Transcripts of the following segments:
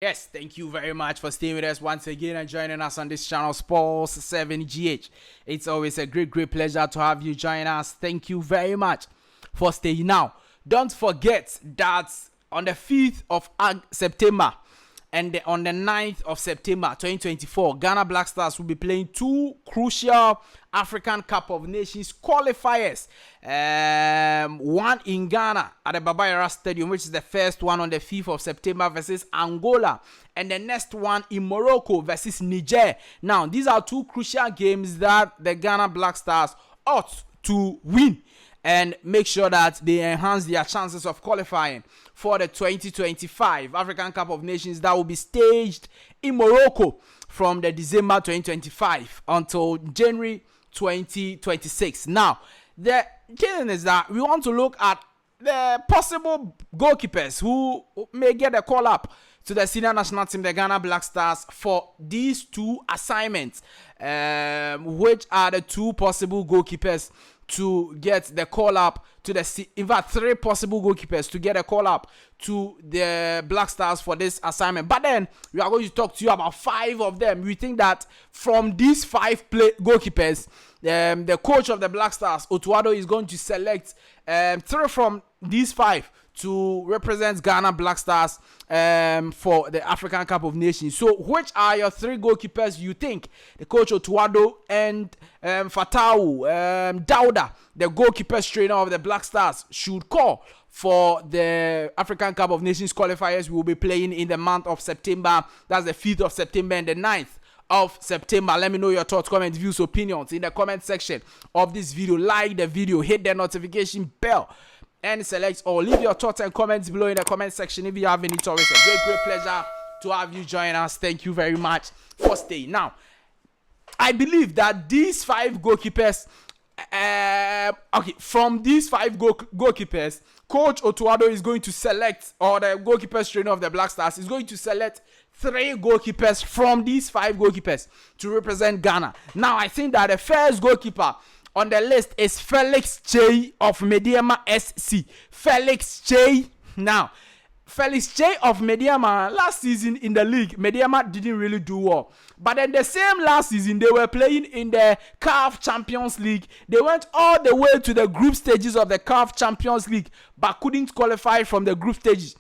Yes, thank you very much for staying with us once again and joining us on this channel, Sports 7GH. It's always a great pleasure to have you join us. Thank you very much for staying. Now, don't forget that on the 5th of September and on the 9th of September 2024, Ghana Black Stars will be playing two crucial African Cup of Nations qualifiers. One in Ghana at the Baba Yara Stadium, which is the first one on the 5th of September versus Angola, and the next one in Morocco versus Niger. Now, these are two crucial games that the Ghana Black Stars ought to win and make sure that they enhance their chances of qualifying for the 2025 African Cup of Nations that will be staged in Morocco from the December 2025 until January 2026. Now, the thing is that we want to look at the possible goalkeepers who may get a call up to the senior national team, the Ghana Black Stars, for these two assignments, which are the two possible goalkeepers to get the call up to the, in fact, three possible goalkeepers to get a call up to the Black Stars for this assignment. But then we are going to talk to you about 5 of them. We think that from these 5 goalkeepers, the coach of the Black Stars, Otto Addo, is going to select 3 from these 5 to represent Ghana Black Stars for the African Cup of Nations. So, which are your 3 goalkeepers you think the coach Otto Addo and Dauda, the goalkeepers trainer of the Black Stars, should call for the African Cup of Nations qualifiers we will be playing in the month of September? That's the 5th of September and the 9th of September. Let me know your thoughts, comments, views, opinions in the comment section of this video. Like the video, hit the notification bell, and select or leave your thoughts and comments below in the comment section if you have any thoughts. It's a great pleasure to have you join us. Thank you very much for staying. Now, I believe that these 5 goalkeepers, from these 5 goalkeepers, Coach Otto Addo is going to select, or the goalkeepers trainer of the Black Stars is going to select 3 goalkeepers from these 5 goalkeepers to represent Ghana. Now, I think that the first goalkeeper on the list is Felix Kyei of Mediama SC. Felix Kyei. Now, Felix Kyei of Mediama, last season in the league, Mediama didn't really do well. But then the same last season, they were playing in the CAF Champions League. They went all the way to the group stages of the CAF Champions League, but couldn't qualify from the group stages.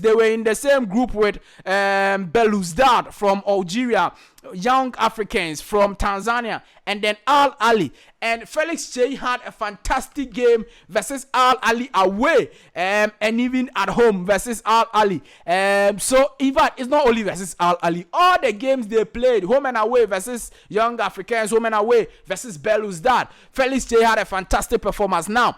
They were in the same group with Belouizdad from Algeria, Young Africans from Tanzania, and then Al Ali. And Felix Kyei had a fantastic game versus Al Ali away, and even at home versus Al Ali. So in fact, it's not only versus Al Ali. All the games they played, home and away versus Young Africans, home and away versus Belouizdad, Felix Kyei had a fantastic performance. Now,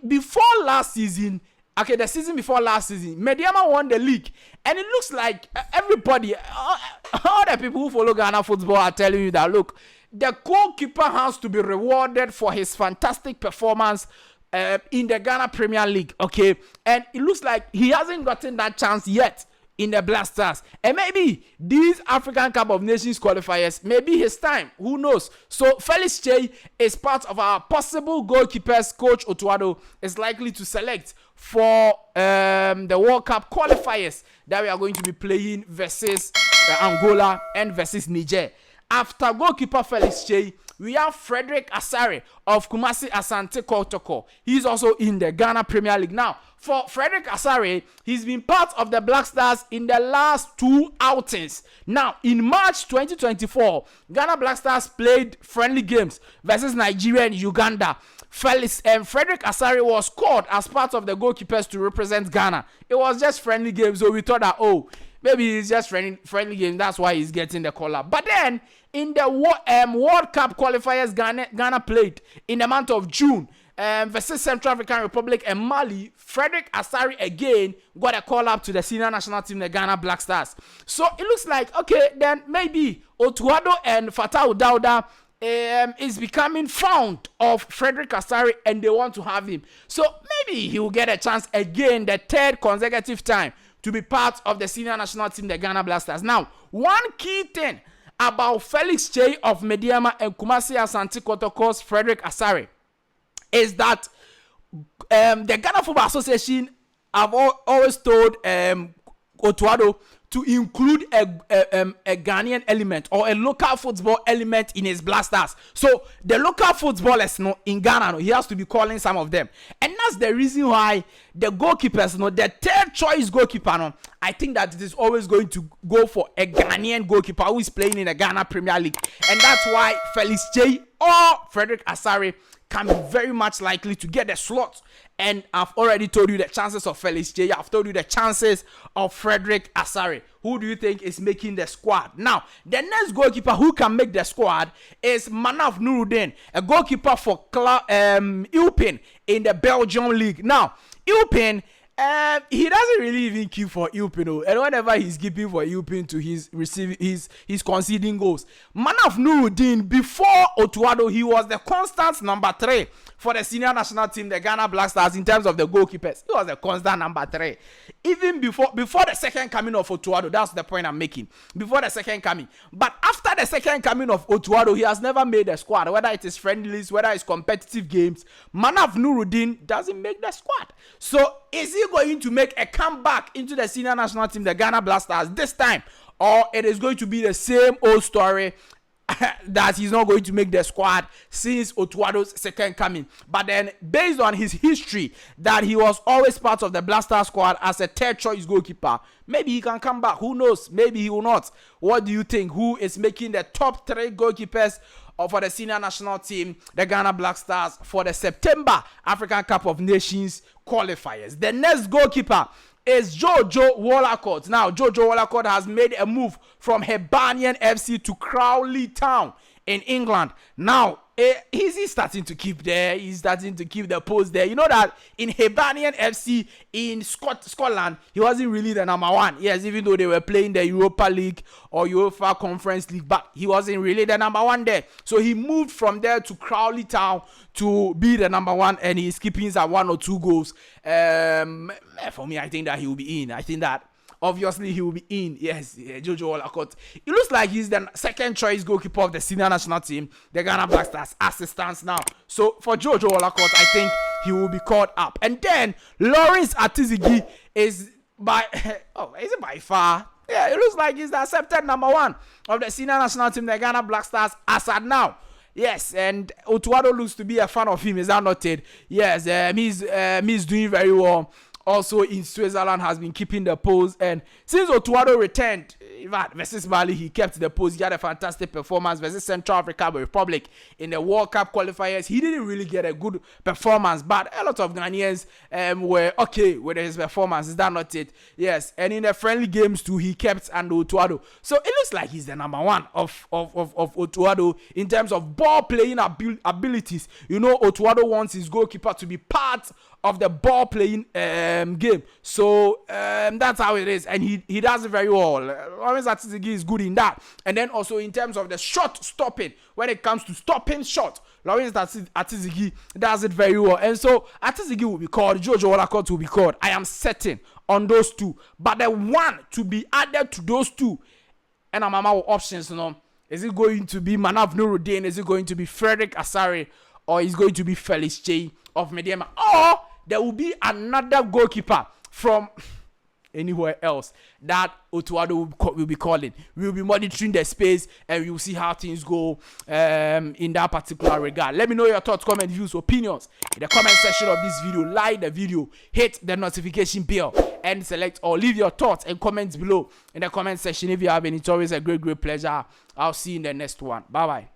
before last season, the season before last season, Mediama won the league. And it looks like everybody, all the people who follow Ghana football are telling you that, look, the goalkeeper has to be rewarded for his fantastic performance in the Ghana Premier League, okay? And it looks like he hasn't gotten that chance yet in the Black Stars. And maybe these African Cup of Nations qualifiers, maybe his time, who knows? So Felix Kyei is part of our possible goalkeepers coach Otto Addo is likely to select for the World Cup qualifiers that we are going to be playing versus Angola and versus Niger. After goalkeeper Felix Kyei, we have Frederick Asare of Kumasi Asante Kotoko. He's also in the Ghana Premier League. Now, for Frederick Asare, he's been part of the Black Stars in the last 2 outings. Now, in March 2024, Ghana Black Stars played friendly games versus Nigeria and Uganda. Frederick Asare was called as part of the goalkeepers to represent Ghana. It was just friendly games, so we thought that, oh, maybe it's just friendly game. That's why he's getting the call up. But then, in the World Cup qualifiers Ghana played in the month of June versus Central African Republic and Mali, Frederick Asare again got a call up to the senior national team, the Ghana Black Stars. So it looks like, okay, then maybe Otto Addo and Dauda is becoming fond of Frederick Asare and they want to have him. So maybe he will get a chance again, the 3rd consecutive time, to be part of the senior national team, the Ghana Black Stars. Now, one key thing about Felix Kyei of Mediama and Kumasi Asante Kotoko's Frederick Asare is that the Ghana Football Association have always told Otto Addo to include a Ghanaian element or a local football element in his Blasters. So the local footballers in Ghana, he has to be calling some of them. And that's the reason why the goalkeepers, the third choice goalkeeper, I think that it is always going to go for a Ghanaian goalkeeper who is playing in the Ghana Premier League. And that's why Felix Kyei or Frederick Asare can be very much likely to get the slot. And I've already told you the chances of Felix Kyei. I've told you the chances of Frederick Asare. Who do you think is making the squad? Now, the next goalkeeper who can make the squad is Manaf Nurudeen, a goalkeeper for Eupen in the Belgium League. Now, Eupen, he doesn't really even keep for Eupen, and whenever he's keeping for Eupen to he's conceding goals. Manaf Nurudeen, before Otto Addo, he was the constant number 3 for the senior national team, the Ghana Black Stars, in terms of the goalkeepers. He was the constant number 3. Even before the second coming of Otto Addo, that's the point I'm making. Before the second coming. But after the second coming of Otto Addo, he has never made the squad. Whether it is friendlies, whether it's competitive games, Manaf Nurudeen doesn't make the squad. So is he going to make a comeback into the senior national team, the Ghana Black Stars, this time? Or it is going to be the same old story that he's not going to make the squad since Otto Addo's second coming? But then, based on his history, that he was always part of the Blaster squad as a third choice goalkeeper, maybe he can come back. Who knows? Maybe he will not. What do you think? Who is making the top 3 goalkeepers for the senior national team, the Ghana Black Stars, for the September African Cup of Nations qualifiers? The next goalkeeper is JoJo Wollacott. Now, JoJo Wollacott has made a move from Hibernian FC to Crawley Town in England. Now, he's starting to keep there. He's starting to keep the post there. You know that in Hibernian FC in Scotland, he wasn't really the number 1. Yes, even though they were playing the Europa League or UEFA Conference League, but he wasn't really the number 1 there. So he moved from there to Crawley Town to be the number 1, and he's keeping some 1 or 2 goals. For me, I think that he will be in. I think that obviously he will be in. Yes, JoJo Wollacott. It looks like he's the second choice goalkeeper of the senior national team, the Ghana Black Stars, as it stands now. So for JoJo Wollacott, I think he will be called up. And then Lawrence Ati-Zigi is by far? Yeah, it looks like he's the accepted number 1 of the senior national team, the Ghana Black Stars, as at now. Yes, and Otto Addo looks to be a fan of him. Is that not it? Yes, he's doing very well. Also in Switzerland, has been keeping the pose, and since Otto Addo returned versus Mali, he kept the pose. He had a fantastic performance versus Central African Republic in the World Cup qualifiers. He didn't really get a good performance, but a lot of Ghanaians were okay with his performance. Is that not it? Yes, and in the friendly games too, he kept under Otto Addo. So it looks like he's the number 1 of Otto Addo in terms of ball playing abilities. You know, Otto Addo wants his goalkeeper to be part of the ball playing game. So that's how it is, and he does it very well. Lawrence Ati-Zigi is good in that. And then also in terms of the shot stopping, when it comes to stopping shot, Lawrence Ati-Zigi does it very well. And so Ati-Zigi will be called, JoJo Wollacott will be called. I am certain on those 2. But the one to be added to those 2, and I'm with options, is it going to be Manaf Nurudeen? Is it going to be Frederick Asare? Or is it going to be Felix Kyei of Mediema? Or there will be another goalkeeper from anywhere else that Otto Addo will be calling. We will be monitoring the space, and we will see how things go in that particular regard. Let me know your thoughts, comments, views, opinions in the comment section of this video. Like the video, hit the notification bell, and select or leave your thoughts and comments below in the comment section if you have any. It's always a great pleasure. I'll see you in the next one. Bye bye.